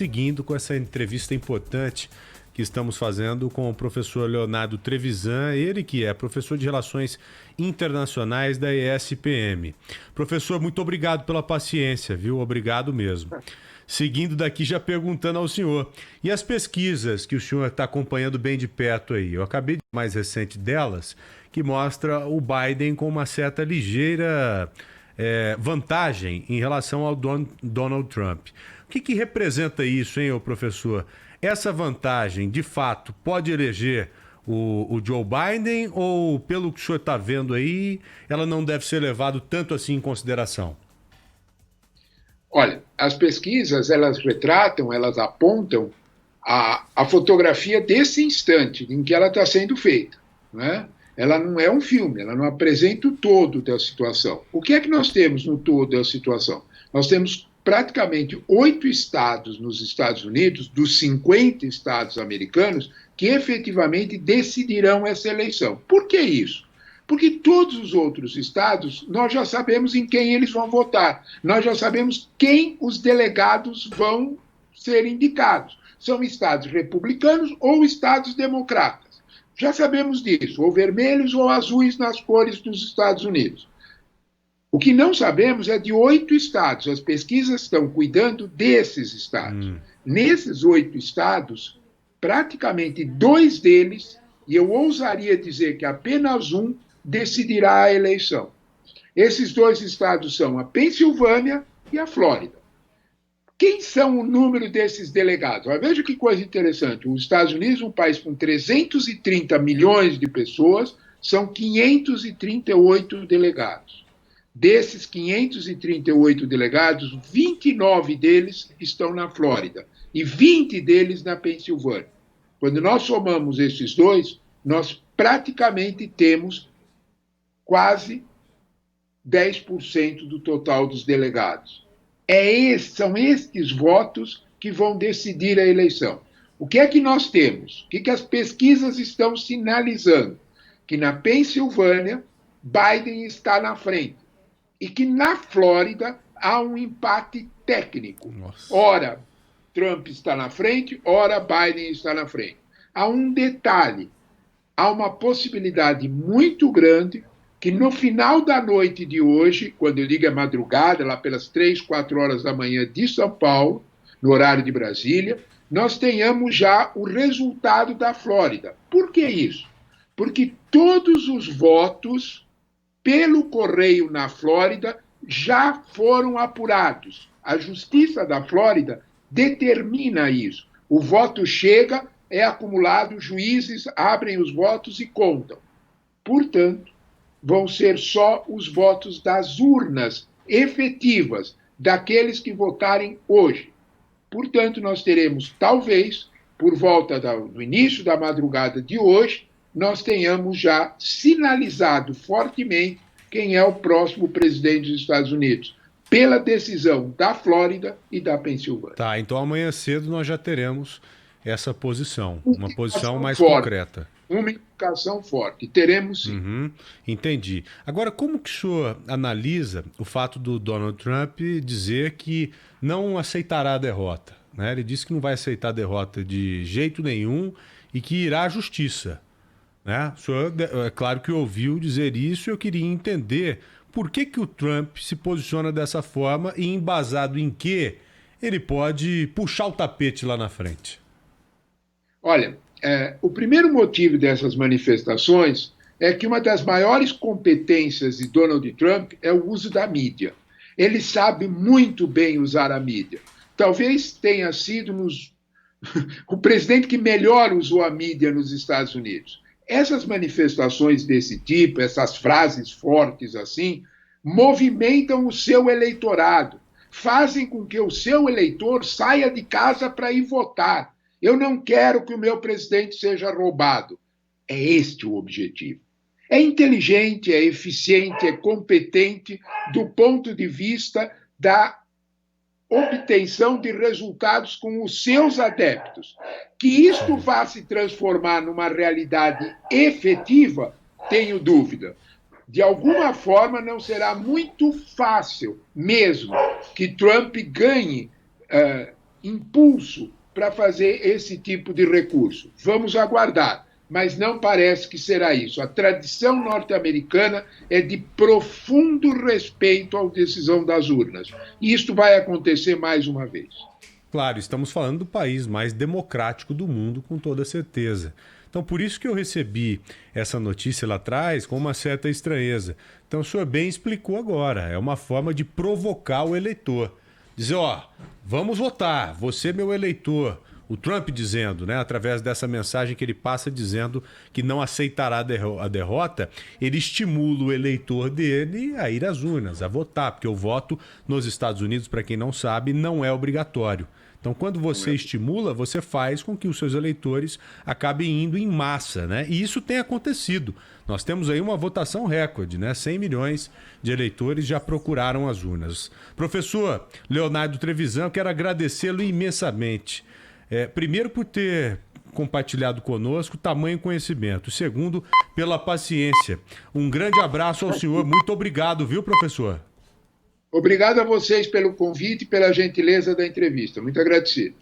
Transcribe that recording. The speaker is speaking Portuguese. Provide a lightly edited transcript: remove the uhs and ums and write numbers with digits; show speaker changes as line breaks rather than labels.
Seguindo com essa entrevista importante que estamos fazendo com o professor Leonardo Trevisan, ele que é professor de Relações Internacionais da ESPM. Professor, muito obrigado pela paciência, viu? Obrigado mesmo. Seguindo daqui, já perguntando ao senhor, e as pesquisas que o senhor está acompanhando bem de perto aí? Eu acabei de mais recente delas, que mostra o Biden com uma certa ligeira vantagem em relação ao Donald Trump. O que representa isso, hein, ô professor? Essa vantagem, de fato, pode eleger o Joe Biden ou, pelo que o senhor está vendo aí, ela não deve ser levada tanto assim em consideração?
Olha, as pesquisas, elas retratam, elas apontam a fotografia desse instante em que ela está sendo feita, né? Ela não é um filme, ela não apresenta o todo da situação. O que é que nós temos no todo da situação? Nós temos praticamente 8 estados nos Estados Unidos, dos 50 estados americanos, que efetivamente decidirão essa eleição. Por que isso? Porque todos os outros estados, nós já sabemos em quem eles vão votar. Nós já sabemos quem os delegados vão ser indicados. São estados republicanos ou estados democratas. Já sabemos disso, ou vermelhos ou azuis nas cores dos Estados Unidos. O que não sabemos é de 8 estados. As pesquisas estão cuidando desses estados. Nesses 8 estados, praticamente 2 deles, e eu ousaria dizer que apenas um, decidirá a eleição. Esses 2 estados são a Pensilvânia e a Flórida. Quem são o número desses delegados? Veja que coisa interessante. Os Estados Unidos, um país com 330 milhões de pessoas, são 538 delegados. Desses 538 delegados, 29 deles estão na Flórida e 20 deles na Pensilvânia. Quando nós somamos esses dois, nós praticamente temos quase 10% do total dos delegados. São estes votos que vão decidir a eleição. O que é que nós temos? O que as pesquisas estão sinalizando? Que na Pensilvânia, Biden está na frente. E que na Flórida há um empate técnico.
Nossa.
Ora, Trump está na frente, ora, Biden está na frente. Há um detalhe, há uma possibilidade muito grande que no final da noite de hoje, quando eu digo é madrugada, lá pelas 3, 4 horas da manhã de São Paulo, no horário de Brasília, nós tenhamos já o resultado da Flórida. Por que isso? Porque todos os votos pelo correio na Flórida já foram apurados. A Justiça da Flórida determina isso. O voto chega, é acumulado, juízes abrem os votos e contam. Portanto, vão ser só os votos das urnas efetivas, daqueles que votarem hoje. Portanto, nós teremos, talvez, por volta do início da madrugada de hoje, nós tenhamos já sinalizado fortemente quem é o próximo presidente dos Estados Unidos, pela decisão da Flórida e da Pensilvânia.
Tá, então amanhã cedo nós já teremos essa posição, uma posição mais
forte,
concreta.
Uma indicação forte, teremos sim.
Entendi. Agora, como que o senhor analisa o fato do Donald Trump dizer que não aceitará a derrota, né? Ele disse que não vai aceitar a derrota de jeito nenhum e que irá à justiça, né? O senhor, é claro que ouviu dizer isso e eu queria entender por que o Trump se posiciona dessa forma e embasado em que ele pode puxar o tapete lá na frente.
Olha, o primeiro motivo dessas manifestações é que uma das maiores competências de Donald Trump é o uso da mídia. Ele sabe muito bem usar a mídia. Talvez tenha sido o presidente que melhor usou a mídia nos Estados Unidos. Essas manifestações desse tipo, essas frases fortes assim, movimentam o seu eleitorado, fazem com que o seu eleitor saia de casa para ir votar. Eu não quero que o meu presidente seja roubado. É este o objetivo. É inteligente, é eficiente, é competente do ponto de vista da obtenção de resultados com os seus adeptos. Que isto vá se transformar numa realidade efetiva, tenho dúvida. De alguma forma, não será muito fácil mesmo que Trump ganhe impulso para fazer esse tipo de recurso. Vamos aguardar, mas não parece que será isso. A tradição norte-americana é de profundo respeito à decisão das urnas. E isto vai acontecer mais uma vez.
Claro, estamos falando do país mais democrático do mundo, com toda certeza. Então, por isso que eu recebi essa notícia lá atrás com uma certa estranheza. Então, o senhor bem explicou agora. É uma forma de provocar o eleitor. Dizer, ó, vamos votar, você meu eleitor. O Trump dizendo, né, através dessa mensagem que ele passa dizendo que não aceitará a derrota, ele estimula o eleitor dele a ir às urnas, a votar, porque o voto nos Estados Unidos, para quem não sabe, não é obrigatório. Então, quando você estimula, você faz com que os seus eleitores acabem indo em massa, né? E isso tem acontecido. Nós temos aí uma votação recorde, né? 100 milhões de eleitores já procuraram as urnas. Professor Leonardo Trevisan, eu quero agradecê-lo imensamente. Primeiro, por ter compartilhado conosco tamanho conhecimento. Segundo, pela paciência. Um grande abraço ao senhor. Muito obrigado, viu, professor?
Obrigado a vocês pelo convite e pela gentileza da entrevista. Muito agradecido.